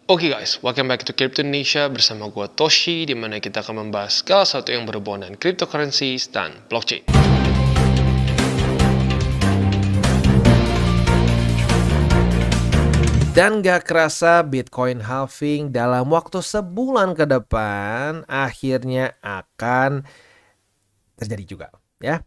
Oke guys, welcome back to Crypto Indonesia bersama gue Toshi, di mana kita akan membahas segala sesuatu yang berhubungan dengan cryptocurrencies dan blockchain. Dan gak kerasa Bitcoin halving dalam waktu sebulan ke depan akhirnya akan terjadi juga ya.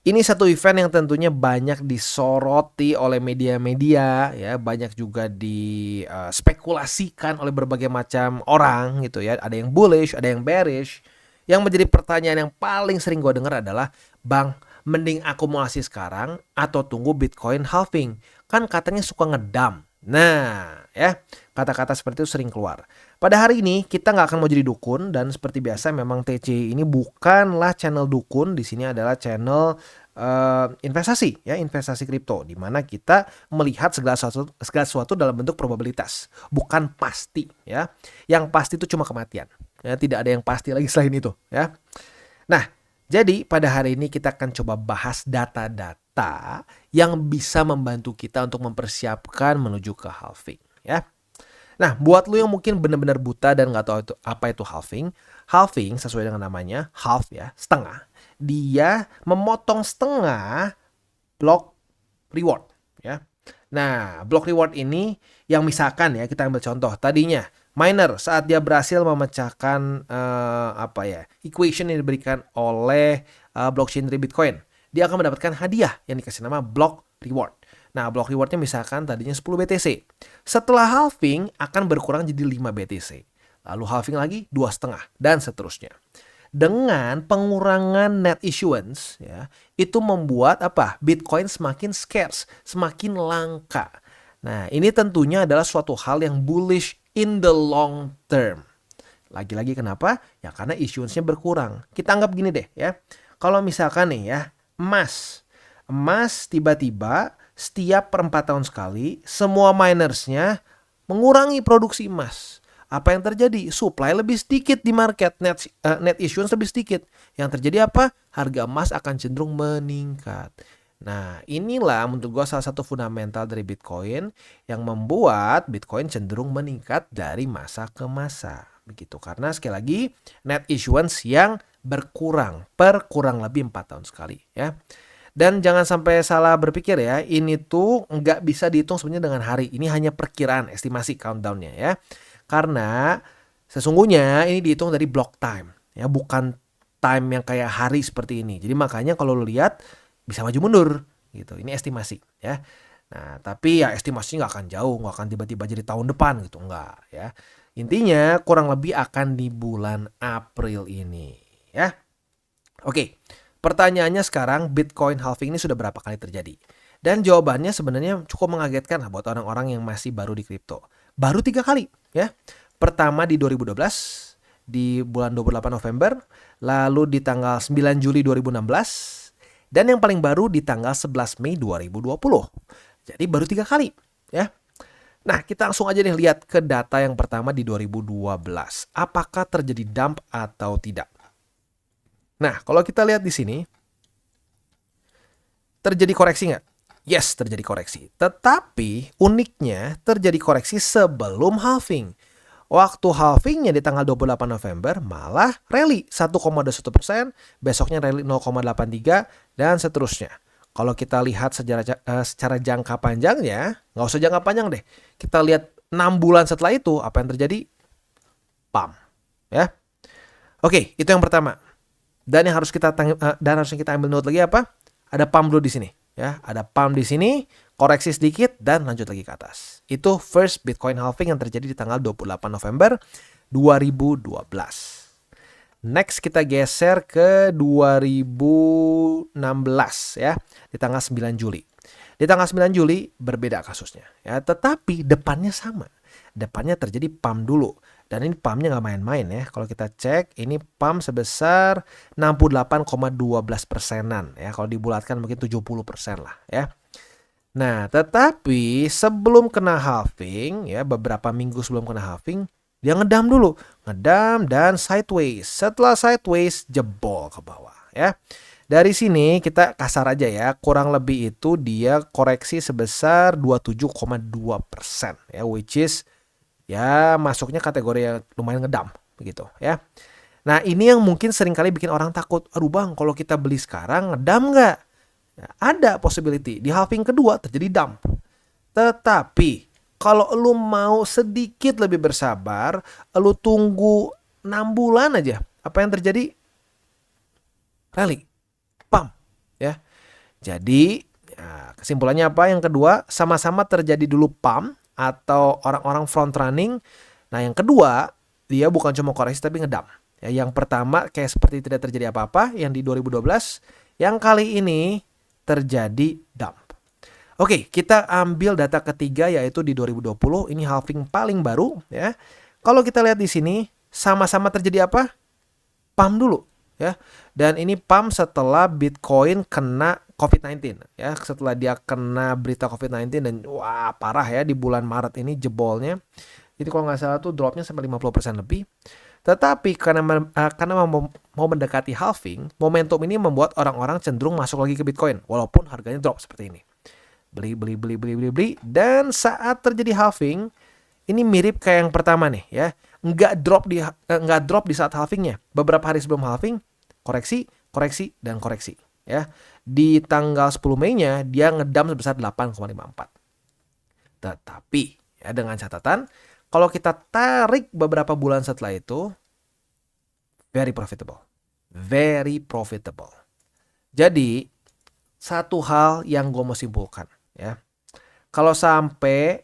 Ini satu event yang tentunya banyak disoroti oleh media-media ya, banyak juga dispekulasikan oleh berbagai macam orang gitu ya. Ada yang bullish, ada yang bearish. Yang menjadi pertanyaan yang paling sering gue dengar adalah, "Bang, mending akumulasi sekarang atau tunggu Bitcoin halving? Kan katanya suka ngedam." Nah, ya, kata-kata seperti itu sering keluar. Pada hari ini kita nggak akan mau jadi dukun, dan seperti biasa memang TC ini bukanlah channel dukun. Di sini adalah channel investasi ya, investasi kripto, di mana kita melihat segala sesuatu dalam bentuk probabilitas, bukan pasti ya. Yang pasti itu cuma kematian. Ya, tidak ada yang pasti lagi selain itu ya. Nah, jadi pada hari ini kita akan coba bahas data-data yang bisa membantu kita untuk mempersiapkan menuju ke halving ya. Nah, buat lu yang mungkin benar-benar buta dan nggak tahu itu apa itu halving. Halving sesuai dengan namanya, half ya, setengah. Dia memotong setengah block reward ya. Nah, block reward ini yang misalkan ya, kita ambil contoh tadinya miner saat dia berhasil memecahkan equation yang diberikan oleh blockchain dari Bitcoin, dia akan mendapatkan hadiah yang dikasih nama block reward. Nah, block rewardnya misalkan tadinya 10 BTC. Setelah halving akan berkurang jadi 5 BTC. Lalu halving lagi 2,5 dan seterusnya. Dengan pengurangan net issuance ya, itu membuat Bitcoin semakin scarce, semakin langka. Nah, ini tentunya adalah suatu hal yang bullish in the long term. Lagi-lagi kenapa? Ya karena issuance-nya berkurang. Kita anggap gini deh ya. Kalau misalkan nih ya, emas tiba-tiba setiap per 4 tahun sekali semua minersnya mengurangi produksi emas. Apa yang terjadi? Supply lebih sedikit di market, net issuance lebih sedikit. Yang terjadi apa? Harga emas akan cenderung meningkat. Nah, inilah menurut gue salah satu fundamental dari Bitcoin yang membuat Bitcoin cenderung meningkat dari masa ke masa. Begitu, karena sekali lagi net issuance yang berkurang per kurang lebih 4 tahun sekali ya. Dan jangan sampai salah berpikir ya, ini tuh nggak bisa dihitung sebenarnya dengan hari. Ini hanya perkiraan, estimasi countdown-nya ya. Karena sesungguhnya ini dihitung dari block time ya, bukan time yang kayak hari seperti ini. Jadi makanya kalau lo lihat bisa maju mundur gitu. Ini estimasi ya. Nah, tapi ya estimasi nggak akan jauh, nggak akan tiba-tiba jadi tahun depan gitu, nggak ya. Intinya kurang lebih akan di bulan April ini ya. Oke, pertanyaannya sekarang, Bitcoin halving ini sudah berapa kali terjadi? Dan jawabannya sebenarnya cukup mengagetkan lah buat orang-orang yang masih baru di kripto. Baru 3 kali ya. Pertama di 2012, di bulan 28 November, lalu di tanggal 9 Juli 2016, dan yang paling baru di tanggal 11 Mei 2020. Jadi baru 3 kali ya. Nah, kita langsung aja nih lihat ke data yang pertama di 2012. Apakah terjadi dump atau tidak? Nah, kalau kita lihat di sini, terjadi koreksi nggak? Yes, terjadi koreksi. Tetapi uniknya terjadi koreksi sebelum halving. Waktu halvingnya di tanggal 28 November malah rally 1,21%, besoknya rally 0,83 dan seterusnya. Kalau kita lihat secara jangka panjangnya, nggak usah jangka panjang deh. Kita lihat 6 bulan setelah itu, apa yang terjadi? Pump. Ya. Oke, itu yang pertama. Dan yang harus kita ambil note lagi apa? Ada pump dulu di sini. Ya, ada pump di sini, koreksi sedikit dan lanjut lagi ke atas. Itu first Bitcoin halving yang terjadi di tanggal 28 November 2012. Next kita geser ke 2016 ya, di tanggal 9 Juli. Di tanggal 9 Juli berbeda kasusnya ya, tetapi depannya sama. Depannya terjadi pump dulu. Dan ini pumpnya nggak main-main ya. Kalau kita cek, ini pump sebesar 68,12%-an ya. Kalau dibulatkan mungkin 70% lah ya. Nah, tetapi sebelum kena halving ya, beberapa minggu sebelum kena halving, dia ngedam dulu. Ngedam dan sideways. Setelah sideways, jebol ke bawah ya. Dari sini kita kasar aja ya, kurang lebih itu dia koreksi sebesar 27,2% ya, which is ya masuknya kategori yang lumayan ngedump begitu ya. Nah, ini yang mungkin seringkali bikin orang takut. Aduh bang, kalau kita beli sekarang ngedump nggak? Nah, ada possibility di halving kedua terjadi dump. Tetapi kalau lu mau sedikit lebih bersabar, lu tunggu 6 bulan aja. Apa yang terjadi? Rally, pump ya. Jadi ya, kesimpulannya apa? Yang kedua, sama-sama terjadi dulu pump atau orang-orang front running. Nah, yang kedua, dia bukan cuma koreksi tapi ngedump. Ya, yang pertama kayak seperti tidak terjadi apa-apa yang di 2012, yang kali ini terjadi dump. Oke, kita ambil data ketiga yaitu di 2020, ini halving paling baru ya. Kalau kita lihat di sini sama-sama terjadi apa? Pump dulu ya. Dan ini pump setelah Bitcoin kena COVID-19 ya. Setelah dia kena berita COVID-19 dan wah parah ya di bulan Maret ini jebolnya. Jadi kalau nggak salah tuh dropnya sampai 50% lebih. Tetapi karena mau mendekati halving, momentum ini membuat orang-orang cenderung masuk lagi ke Bitcoin walaupun harganya drop seperti ini. Beli. Dan saat terjadi halving, ini mirip kayak yang pertama nih ya. Nggak drop di saat halvingnya. Beberapa hari sebelum halving, koreksi ya. Di tanggal 10 Mei-nya dia ngedump sebesar 8,54. Tetapi ya dengan catatan, kalau kita tarik beberapa bulan setelah itu, very profitable. Very profitable. Jadi, satu hal yang gue mau simpulkan ya. Kalau sampai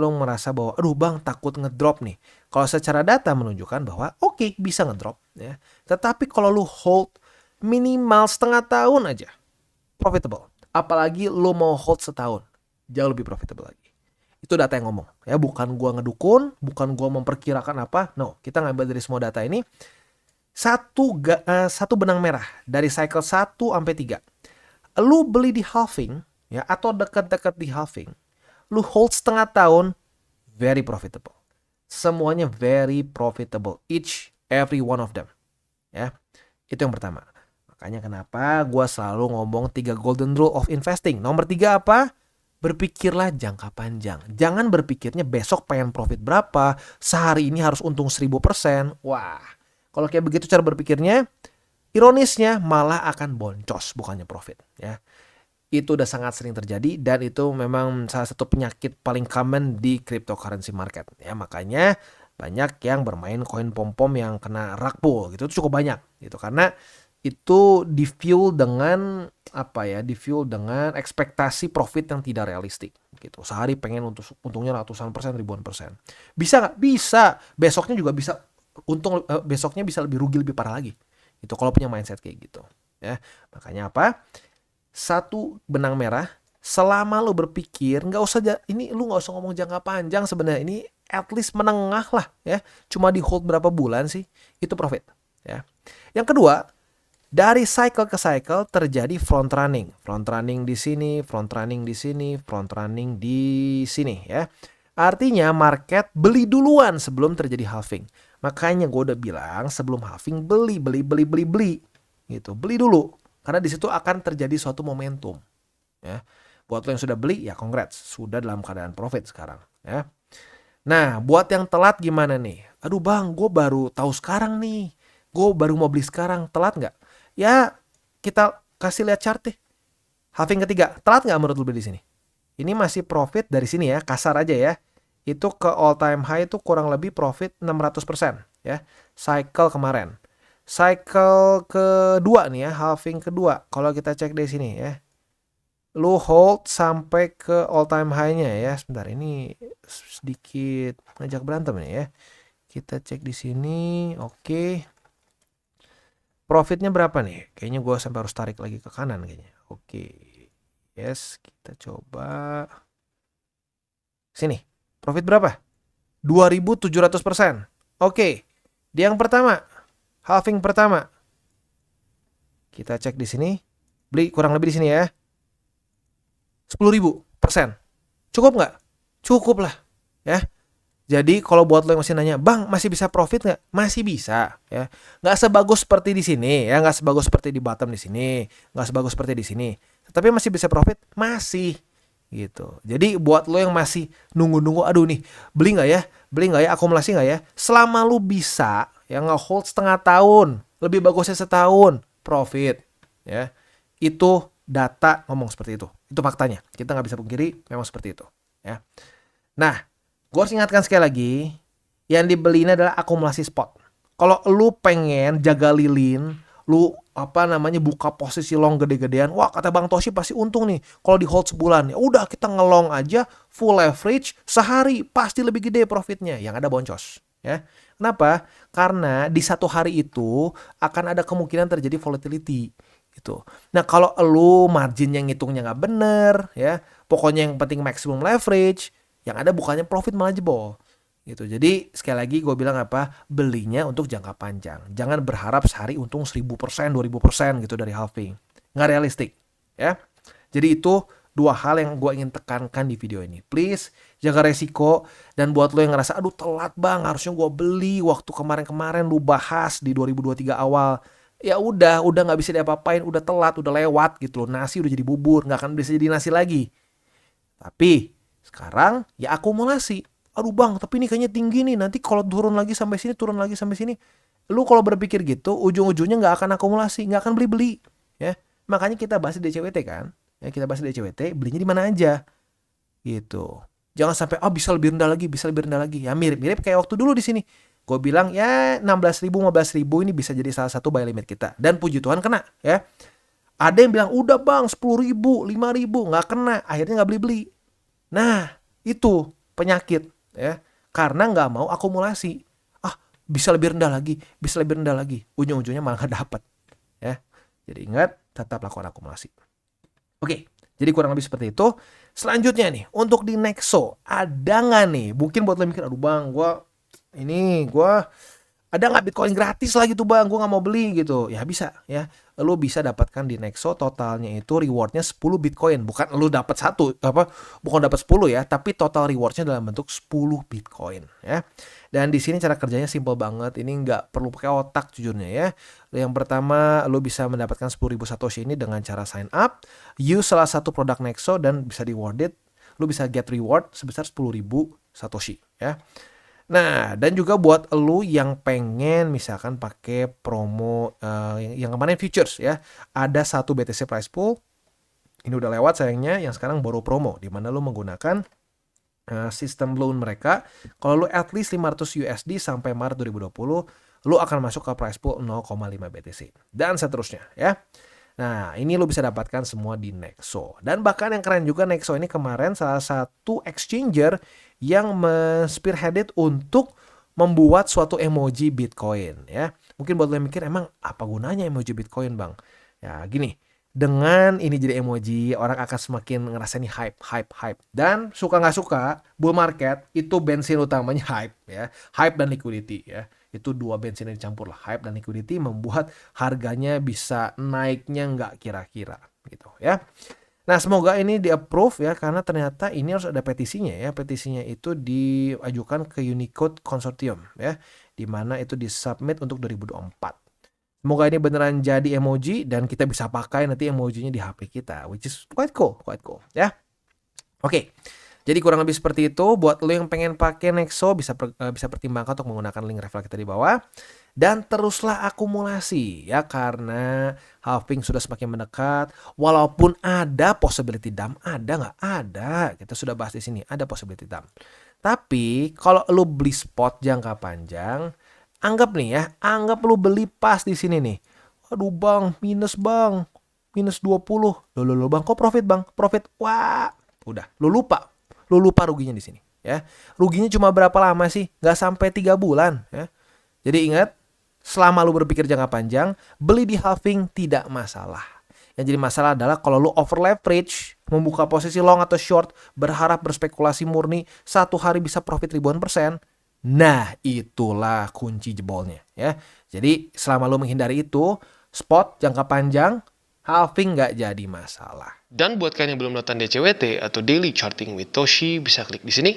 lu merasa bahwa aduh bang takut ngedrop nih. Kalau secara data menunjukkan bahwa oke, bisa ngedrop ya. Tetapi kalau lu hold minimal setengah tahun aja profitable. Apalagi lu mau hold setahun, jauh lebih profitable lagi. Itu data yang ngomong ya, bukan gua ngedukun, bukan gua memperkirakan apa. No, kita ngambil dari semua data ini. Satu benang merah dari cycle 1 sampai 3. Lu beli di halving ya atau dekat-dekat di halving, lu hold setengah tahun, very profitable. Semuanya very profitable, each every one of them. Ya. Itu yang pertama. Makanya kenapa gua selalu ngomong 3 golden rule of investing. Nomor 3 apa? Berpikirlah jangka panjang. Jangan berpikirnya besok pengen profit berapa, sehari ini harus untung 1000%. Wah, kalau kayak begitu cara berpikirnya, ironisnya malah akan boncos bukannya profit ya. Itu udah sangat sering terjadi dan itu memang salah satu penyakit paling common di cryptocurrency market ya. Makanya banyak yang bermain koin pom-pom yang kena rug pull gitu, itu cukup banyak gitu karena itu di-fuel dengan ekspektasi profit yang tidak realistik gitu. Sehari pengen untungnya ratusan persen, ribuan persen. Bisa nggak? Bisa. Besoknya juga bisa besoknya bisa lebih rugi lebih parah lagi. Itu kalau punya mindset kayak gitu ya. Makanya apa? Satu benang merah, selama lo berpikir lu nggak usah ngomong jangka panjang sebenarnya, ini at least menengah lah ya, cuma di hold berapa bulan sih itu profit ya. Yang kedua, dari cycle ke cycle terjadi front running di sini, front running di sini, front running di sini ya. Artinya market beli duluan sebelum terjadi halving. Makanya gue udah bilang sebelum halving beli gitu, beli dulu. Karena di situ akan terjadi suatu momentum ya. Buat lo yang sudah beli ya congrats, sudah dalam keadaan profit sekarang ya. Nah, buat yang telat gimana nih? Aduh bang, gue baru tahu sekarang nih. Gue baru mau beli sekarang, telat nggak? Ya, kita kasih lihat chart deh. Halving ketiga, telat nggak menurut lo beli di sini? Ini masih profit dari sini ya, kasar aja ya. Itu ke all time high itu kurang lebih profit 600% ya. Cycle kemarin. Cycle kedua nih ya, halving kedua. Kalau kita cek di sini ya. Lu hold sampai ke all time high-nya ya. Sebentar, ini sedikit ngajak berantem nih ya. Kita cek di sini. Oke. Profitnya berapa nih? Kayaknya gue sampai harus tarik lagi ke kanan kayaknya. Oke. Yes, kita coba. Sini. Profit berapa? 2.700%. Oke. Di yang pertama, halving pertama. Kita cek di sini. Beli kurang lebih di sini ya. 10.000%. Cukup nggak? Cukup lah. Ya. Jadi kalau buat lo yang masih nanya, bang masih bisa profit nggak? Masih bisa. Ya. Nggak sebagus seperti di sini. Ya. Nggak sebagus seperti di bottom di sini. Nggak sebagus seperti di sini. Tapi masih bisa profit? Masih. gitu. Jadi buat lo yang masih nunggu-nunggu, aduh nih, beli nggak ya, akumulasi nggak ya, selama lu bisa yang nge-hold setengah tahun, lebih bagusnya setahun, profit, ya, itu data ngomong seperti itu faktanya, kita nggak bisa pungkiri memang seperti itu, ya. Nah, gue harus ingatkan sekali lagi, yang dibeli ini adalah akumulasi spot. Kalau lu pengen jaga lilin, lu buka posisi long gede-gedean, wah kata Bang Toshi pasti untung nih kalau di hold sebulan. Ya udah kita ngelong aja full leverage sehari pasti lebih gede profitnya, yang ada boncos, ya. Kenapa? Karena di satu hari itu akan ada kemungkinan terjadi volatility gitu. Nah, kalau lu margin yang ngitungnya nggak bener, ya, pokoknya yang penting maximum leverage, yang ada bukannya profit malah jebol. Gitu. Jadi sekali lagi gue bilang belinya untuk jangka panjang. Jangan berharap sehari untung 1000%, 2000% gitu dari halving. Nggak realistik, ya. Jadi itu dua hal yang gue ingin tekankan di video ini. Please jaga resiko, dan buat lo yang ngerasa aduh telat bang, harusnya gue beli waktu kemarin-kemarin lu bahas di 2023 awal. Ya udah nggak bisa diapa-apain, udah telat, udah lewat gitu loh. Nasi udah jadi bubur, nggak akan bisa jadi nasi lagi. Tapi sekarang ya akumulasi. Aduh bang, tapi ini kayaknya tinggi nih. Nanti kalau turun lagi sampai sini, turun lagi sampai sini. Lu kalau berpikir gitu, ujung-ujungnya nggak akan akumulasi, nggak akan beli-beli. Ya, makanya kita bahas di DCWT kan. Ya, kita bahas di DCWT, belinya di mana aja. Gitu. Jangan sampai bisa lebih rendah lagi, bisa lebih rendah lagi. Ya mirip-mirip kayak waktu dulu di sini. Gue bilang ya 16.000, 15.000 ini bisa jadi salah satu buy limit kita. Dan puji Tuhan kena, ya. Ada yang bilang udah bang 10.000, 5.000 nggak kena, akhirnya nggak beli-beli. Nah itu penyakit, ya, karena nggak mau akumulasi. Bisa lebih rendah lagi, bisa lebih rendah lagi, ujung-ujungnya malah nggak dapat, ya. Jadi ingat, tetap lakukan akumulasi. Oke, jadi kurang lebih seperti itu. Selanjutnya nih, untuk di Nexo ada nggak nih, mungkin buat lo mikir aduh bang, gue ada nggak Bitcoin gratis lah gitu bang, gue nggak mau beli gitu. Ya bisa, ya, lo bisa dapatkan di Nexo, totalnya itu rewardnya 10 Bitcoin. Bukan lo dapat bukan dapat 10 ya, tapi total rewardnya dalam bentuk 10 Bitcoin, ya. Dan di sini cara kerjanya simple banget, ini nggak perlu pakai otak jujurnya, ya. Yang pertama, lo bisa mendapatkan 10.000 Satoshi ini dengan cara sign up, use salah satu produk Nexo dan bisa rewarded. Lo bisa get reward sebesar 10.000 Satoshi, ya. Nah, dan juga buat lu yang pengen misalkan pakai promo yang kemarin futures, ya. Ada satu BTC price pool. Ini udah lewat sayangnya, yang sekarang baru promo di mana lu menggunakan sistem loan mereka. Kalau lu at least 500 USD sampai Maret 2020, lu akan masuk ke price pool 0,5 BTC dan seterusnya, ya. Nah, ini lo bisa dapatkan semua di Nexo. Dan bahkan yang keren juga, Nexo ini kemarin salah satu exchanger yang spearheaded untuk membuat suatu emoji Bitcoin, ya. Mungkin buat lo yang mikir, emang apa gunanya emoji Bitcoin, Bang? Ya, gini. Dengan ini jadi emoji, orang akan semakin ngerasa ini hype. Dan suka nggak suka, bull market itu bensin utamanya hype, ya. Hype dan liquidity, ya. Itu dua bensin yang dicampur lah, hype dan liquidity, membuat harganya bisa naiknya nggak kira-kira gitu, ya. Nah, semoga ini di approve, ya, karena ternyata ini harus ada petisinya, ya. Petisinya itu diajukan ke Unicode Consortium, ya, di mana itu disubmit untuk 2024. Semoga ini beneran jadi emoji dan kita bisa pakai nanti emojinya di HP kita, which is quite cool, ya. Oke. Jadi kurang lebih seperti itu. Buat lo yang pengen pakai Nexo bisa pertimbangkan untuk menggunakan link referral kita di bawah. Dan teruslah akumulasi, ya, karena halving sudah semakin mendekat. Walaupun ada possibility dump, ada nggak? Ada. Kita sudah bahas di sini, ada possibility dump. Tapi kalau lo beli spot jangka panjang, anggap lo beli pas di sini nih. Aduh bang, minus 20. Loh bang, kok profit bang? Profit, wah, udah, lo lupa ruginya di sini, ya. Ruginya cuma berapa lama sih? Nggak sampai 3 bulan, ya. Jadi ingat, selama lu berpikir jangka panjang, beli di halving tidak masalah. Yang jadi masalah adalah kalau lu over leverage, membuka posisi long atau short, berharap berspekulasi murni, satu hari bisa profit ribuan %. Nah, itulah kunci jebolnya, ya. Jadi selama lu menghindari itu, spot jangka panjang, halving nggak jadi masalah. Dan buat kalian yang belum nonton DCWT atau Daily Charting with Toshi, bisa klik di sini.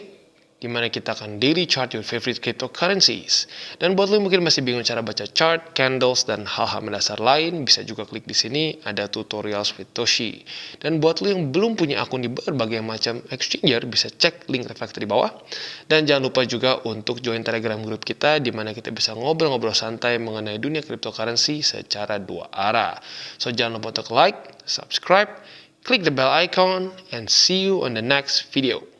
di mana kita akan daily chart your favorite cryptocurrencies. Dan buat lo yang mungkin masih bingung cara baca chart, candles, dan hal-hal mendasar lain, bisa juga klik di sini ada tutorials with Toshi. Dan buat lo yang belum punya akun di berbagai macam exchanger, bisa cek link reflektor di bawah. Dan jangan lupa juga untuk join Telegram group kita, di mana kita bisa ngobrol-ngobrol santai mengenai dunia cryptocurrency secara dua arah. So jangan lupa untuk like, subscribe, click the bell icon, and see you on the next video.